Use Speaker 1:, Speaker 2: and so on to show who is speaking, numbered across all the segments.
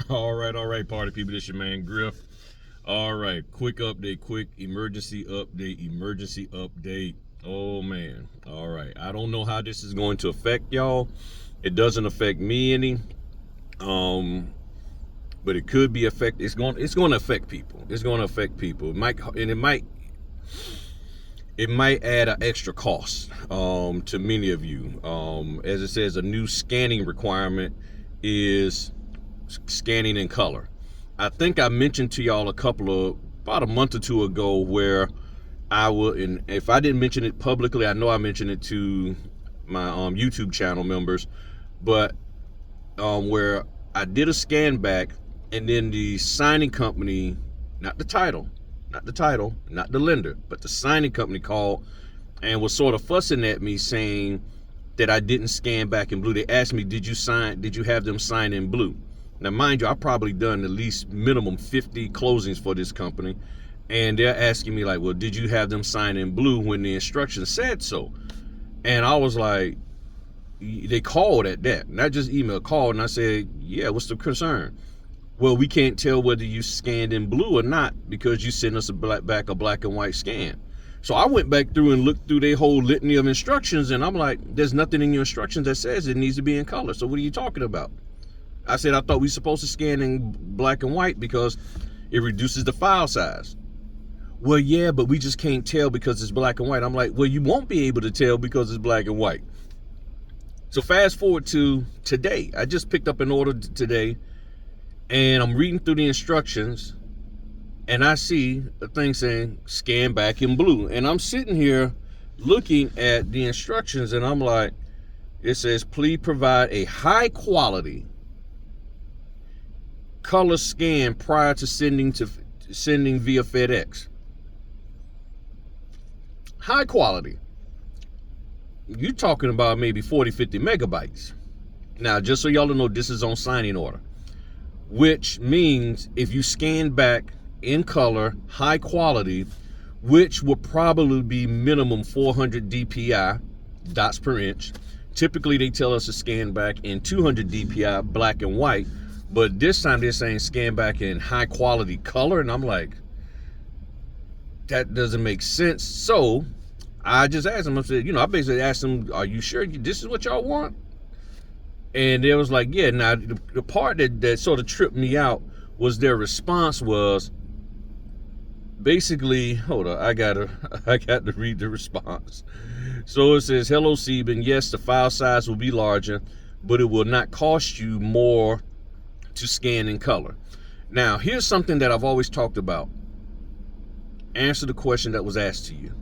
Speaker 1: All right, party people. This your man Griff. All right, quick update, quick emergency update. Oh man. All right, I don't know how this is going to affect y'all. It doesn't affect me any. Um, but it could be affect. It's going to affect people. It's going to affect people. It might add an extra cost to many of you. As it says, a new scanning requirement is scanning in color. I think I mentioned to y'all about a month or two ago where I will, and if I didn't mention it publicly, I know I mentioned it to my YouTube channel members, but where I did a scan back, and then the signing company, not the title, not the lender, but the signing company called and was sort of fussing at me saying that I didn't scan back in blue. They asked me, did you have them sign in blue? Now, mind you, I've probably done at least minimum 50 closings for this company. And they're asking me like, well, did you have them sign in blue when the instructions said so? And I was like, they called at that, not just email, called. And I said, yeah, what's the concern? Well, we can't tell whether you scanned in blue or not because you sent us a black and white scan. So I went back through and looked through their whole litany of instructions, and I'm like, there's nothing in your instructions that says it needs to be in color. So what are you talking about? I said, I thought we were supposed to scan in black and white because it reduces the file size. Well, yeah, but we just can't tell because it's black and white. I'm like, well, you won't be able to tell because it's black and white. So fast forward to today. I just picked up an order today, and I'm reading through the instructions, and I see a thing saying scan back in blue. And I'm sitting here looking at the instructions, and I'm like, it says, please provide a high quality color scan prior to sending via FedEx. High quality. You're talking about maybe 40, 50 megabytes. Now, just so y'all know, this is on signing order, which means if you scan back in color, high quality, which will probably be minimum 400 DPI, dots per inch. Typically, they tell us to scan back in 200 DPI, black and white. But this time they're saying scan back in high quality color. And I'm like, that doesn't make sense. So I just asked them, I basically asked them, are you sure this is what y'all want? And they was like, yeah. Now, the part that sort of tripped me out was their response was basically, hold on, I got to read the response. So it says, hello, Sebin. Yes, the file size will be larger, but it will not cost you more to scan in color. Now, here's something that I've always talked about. Answer the question that was asked to you.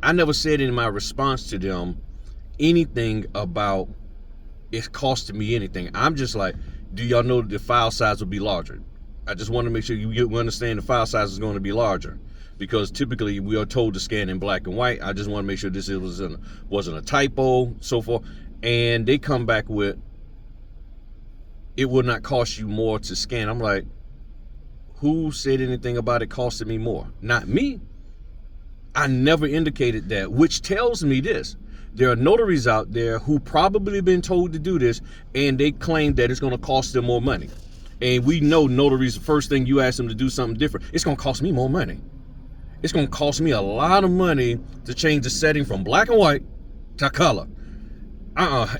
Speaker 1: I never said in my response to them anything about it costing me anything. I'm just like, do y'all know the file size will be larger? I just want to make sure you understand the file size is going to be larger, because typically we are told to scan in black and white. I just want to make sure this wasn't a typo, so forth. And they come back with, it will not cost you more to scan. I'm like, who said anything about it costing me more? Not me. I never indicated that, which tells me this. There are notaries out there who probably been told to do this, and they claim that it's going to cost them more money. And we know notaries, the first thing you ask them to do something different, it's going to cost me more money. It's going to cost me a lot of money to change the setting from black and white to color.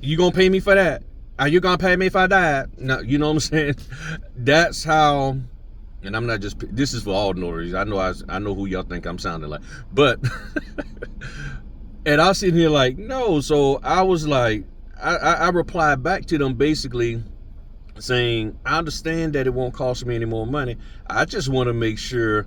Speaker 1: You going to pay me for that? Are you going to pay me if I die? No, you know what I'm saying? That's how, and I'm not just, this is for all notaries. I know who y'all think I'm sounding like. But, and I was sitting here like, no. So I was like, I replied back to them basically saying, I understand that it won't cost me any more money. I just want to make sure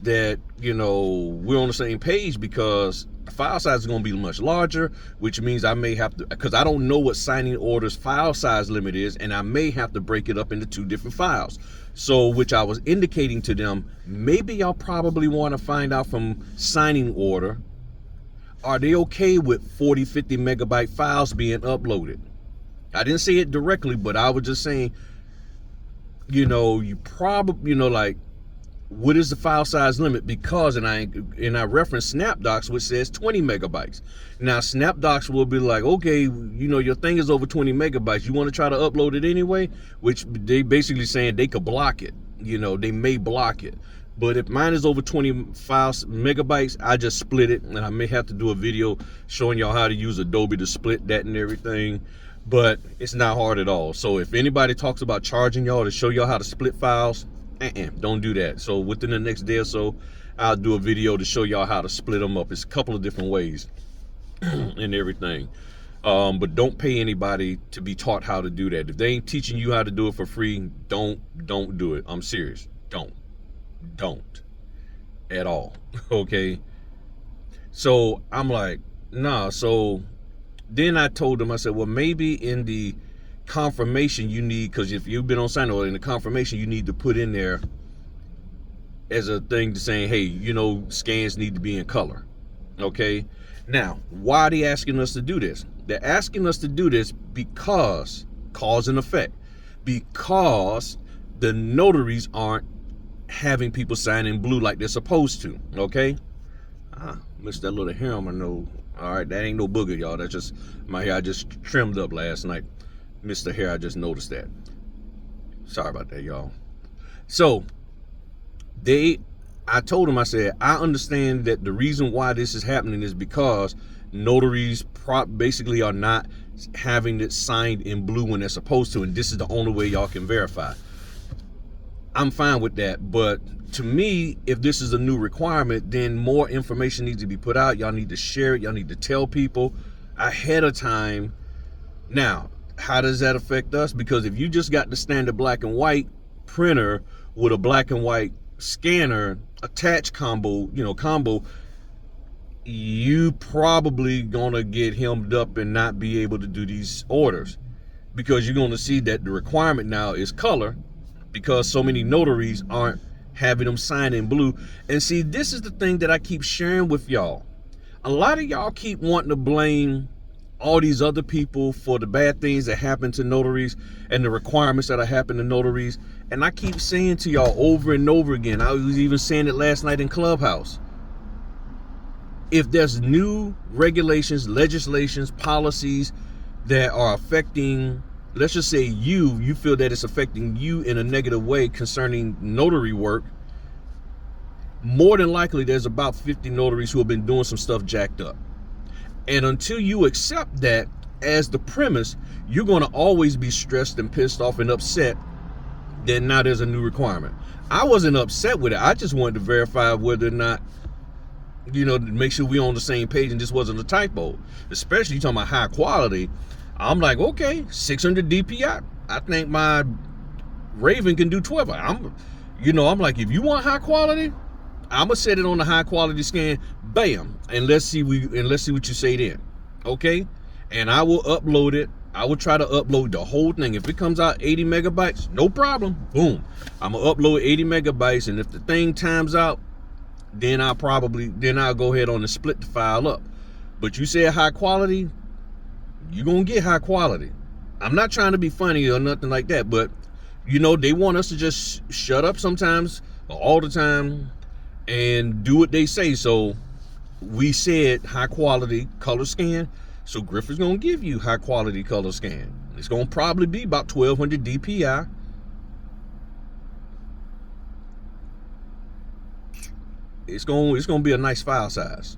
Speaker 1: that, we're on the same page, because the file size is going to be much larger, which means I may have to, because I don't know what signing orders file size limit is, and I may have to break it up into 2 different files. So, which I was indicating to them, maybe y'all probably want to find out from signing order, are they okay with 40, 50 megabyte files being uploaded? I didn't say it directly, but I was just saying, you probably, like, what is the file size limit? Because and I reference SnapDocs, which says 20 megabytes. Now SnapDocs will be like, okay, your thing is over 20 megabytes. You want to try to upload it anyway? Which they basically saying they could block it. They may block it. But if mine is over 20 megabytes, I just split it, and I may have to do a video showing y'all how to use Adobe to split that and everything. But it's not hard at all. So if anybody talks about charging y'all to show y'all how to split files, don't do that. So within the next day or so, I'll do a video to show y'all how to split them up. It's a couple of different ways and everything. But don't pay anybody to be taught how to do that. If they ain't teaching you how to do it for free, don't do it. I'm serious. Don't at all. Okay. So I'm like, nah. So then I told them, I said, well, maybe in the confirmation you need, because if you've been on sign order, in the confirmation you need to put in there as a thing to saying, hey, scans need to be in color. Okay. Now, why are they asking us to do this? They're asking us to do this because cause and effect, because the notaries aren't having people sign in blue like they're supposed to. Okay. Missed that little hair on my nose. All right, that ain't no booger, y'all. That's just my hair. I just trimmed up last night. Missed the hair. I just noticed that. Sorry about that, y'all. So I told them, I said, I understand that the reason why this is happening is because notaries basically are not having it signed in blue when they're supposed to, and this is the only way y'all can verify. I'm fine with that, but to me, if this is a new requirement, then more information needs to be put out. Y'all need to share it. Y'all need to tell people ahead of time. Now, how does that affect us? Because if you just got the standard black and white printer with a black and white scanner attached combo, you probably gonna get hemmed up and not be able to do these orders, because you're gonna see that the requirement now is color, because so many notaries aren't having them sign in blue. And see, this is the thing that I keep sharing with y'all. A lot of y'all keep wanting to blame all these other people for the bad things that happen to notaries and the requirements that are happening to notaries. And I keep saying to y'all over and over again, I was even saying it last night in Clubhouse, if there's new regulations, legislations, policies that are affecting, let's just say you feel that it's affecting you in a negative way concerning notary work, more than likely there's about 50 notaries who have been doing some stuff jacked up. And until you accept that as the premise, you're going to always be stressed and pissed off and upset that now there's a new requirement. I wasn't upset with it. I just wanted to verify whether or not, to make sure we're on the same page and this wasn't a typo. Especially talking about high quality. I'm like, okay, 600 DPI. I think my Raven can do 12. I'm like, if you want high quality, I'm gonna set it on the high quality scan, bam, and let's see what you say then. Okay? And I will upload it. I will try to upload the whole thing. If it comes out 80 megabytes, no problem. Boom. I'm gonna upload 80 megabytes, and if the thing times out, then I'll go ahead on and split the file up. But you said high quality, you're gonna get high quality. I'm not trying to be funny or nothing like that, but they want us to just shut up sometimes, or all the time, and do what they say. So we said high quality color scan, so Griff is gonna give you high quality color scan. It's gonna probably be about 1200 DPI. It's gonna be a nice file size.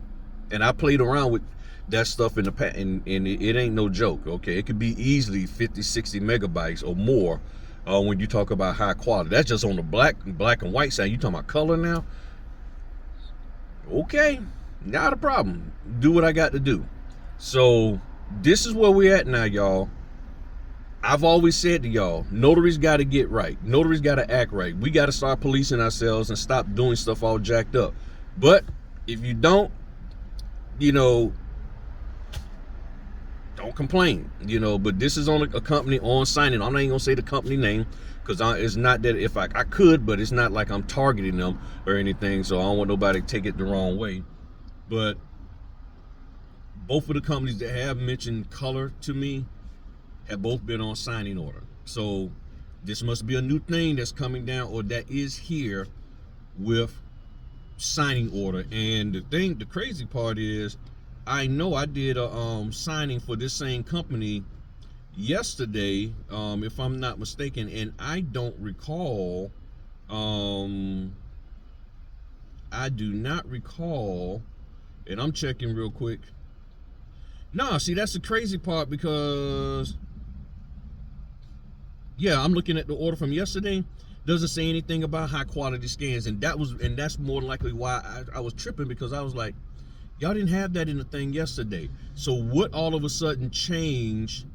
Speaker 1: And I played around with that stuff in the past, and it ain't no joke. Okay, it could be easily 50-60 megabytes or more when you talk about high quality. That's just on the black and white side. You talking about color now? Okay, not a problem. Do what I got to do. So this is where we're at now, y'all. I've always said to y'all, notaries got to get right. Notaries got to act right. We got to start policing ourselves and stop doing stuff all jacked up. But if you don't, don't complain, but this is on a company on signing. I'm not even gonna say the company name, because it's not that, if I could, but it's not like I'm targeting them or anything, so I don't want nobody to take it the wrong way. But both of the companies that have mentioned color to me have both been on signing order. So this must be a new thing that's coming down, or that is here, with signing order. And the crazy part is, I know I did a signing for this same company yesterday, if I'm not mistaken, and I don't recall, I do not recall, and I'm checking real quick. No, see, that's the crazy part, because yeah, I'm looking at the order from yesterday. Doesn't say anything about high quality scans, and that's more than likely why I was tripping, because I was like, y'all didn't have that in the thing yesterday. So what all of a sudden changed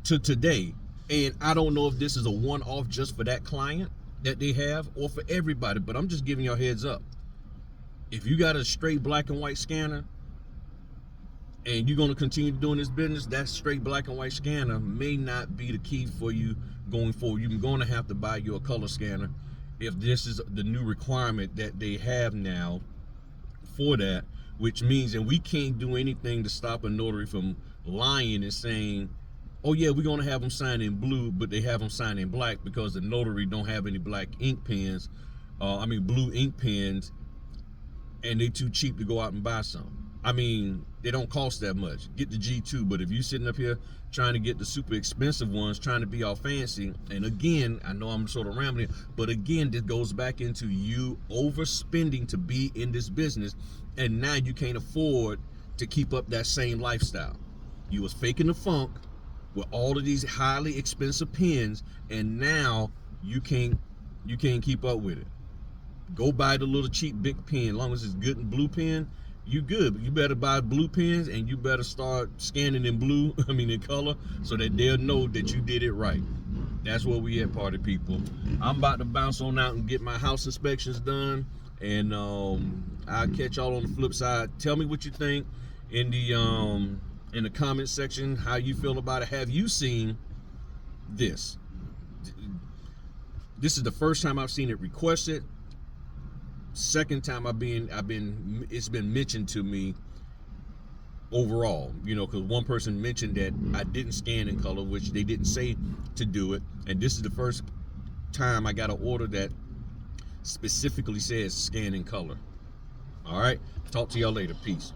Speaker 1: to today? And I don't know if this is a one-off just for that client that they have, or for everybody, but I'm just giving y'all heads up. If you got a straight black and white scanner and you're going to continue doing this business, that straight black and white scanner may not be the key for you going forward. You're going to have to buy you a color scanner if this is the new requirement that they have now for that, which means, and we can't do anything to stop a notary from lying and saying, oh yeah, we're going to have them sign in blue, but they have them sign in black, because the notary don't have any black ink pens, blue ink pens, and they too cheap to go out and buy some. I mean, they don't cost that much. Get the G2, but if you're sitting up here trying to get the super expensive ones, trying to be all fancy, and again, I know I'm sort of rambling, but again, this goes back into you overspending to be in this business, and now you can't afford to keep up that same lifestyle. You was faking the funk with all of these highly expensive pens, and now you can't keep up with it. Go buy the little cheap big pen. As long as it's good and blue pen, you good. But you better buy blue pens, and you better start scanning in blue, in color, so that they'll know that you did it right. That's where we at, party people. I'm about to bounce on out and get my house inspections done, and I'll catch y'all on the flip side. Tell me what you think in the comment section, how you feel about it. Have you seen this? This is the first time I've seen it requested. Second time it's been mentioned to me overall, because one person mentioned that I didn't scan in color, which they didn't say to do it, and this is the first time I got an order that specifically says scan in color. All right, talk to y'all later. Peace.